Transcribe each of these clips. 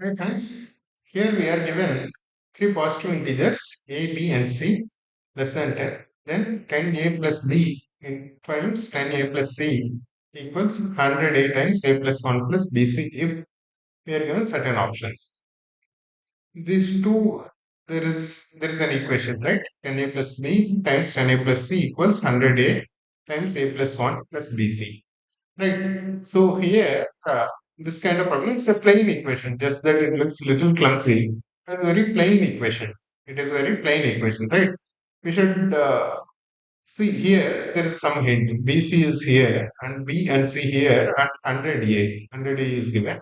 Hi friends, here we are given three positive integers a, b and c less than 10. Then 10a plus b in times 10a plus c equals 100a times a plus 1 plus bc if we are given certain options. These two, there is an equation, right? 10a plus b times 10a plus c equals 100a times a plus 1 plus bc. Right. So here, this kind of problem, it's a plain equation, just that it looks little clumsy. It's a very plain equation. It is very plain equation, right? We should see here, there is some hint. BC is here, and B and C here, and 100A. 100A is given.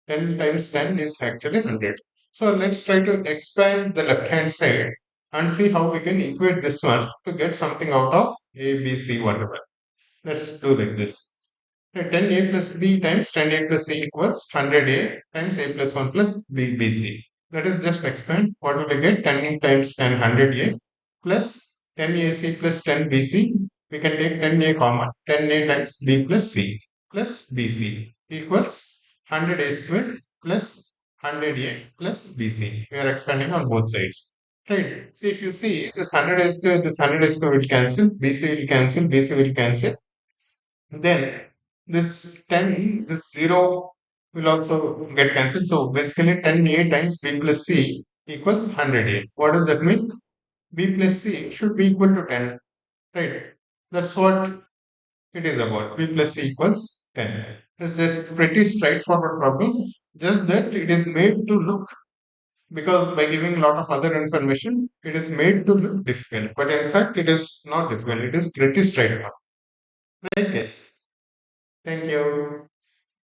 10 times 10 is actually 100. So let's try to expand the left hand side and see how we can equate this one to get something out of A, B, C, whatever. Let's do like this. 10a plus b times 10a plus c equals 100a times a plus 1 plus bc. Let us just expand. What will we get? 10 times 10, 100a plus 10ac plus 10bc. We can take 10a comma. 10a times b plus c plus bc equals 100a square plus 100a plus bc. We are expanding on both sides. Right. See, if you see this 100a square, this 100a square will cancel, bc will cancel, bc will cancel. Then this 10, this 0 will also get cancelled. So basically 10a times b plus c equals 100a. What does that mean? B plus c should be equal to 10, right? That's what it is about. B plus c equals 10. It's just pretty straightforward problem. Just that it is made to look, because by giving a lot of other information, it is made to look difficult. But in fact, it is not difficult. It is pretty straightforward. Right? Yes. Thank you.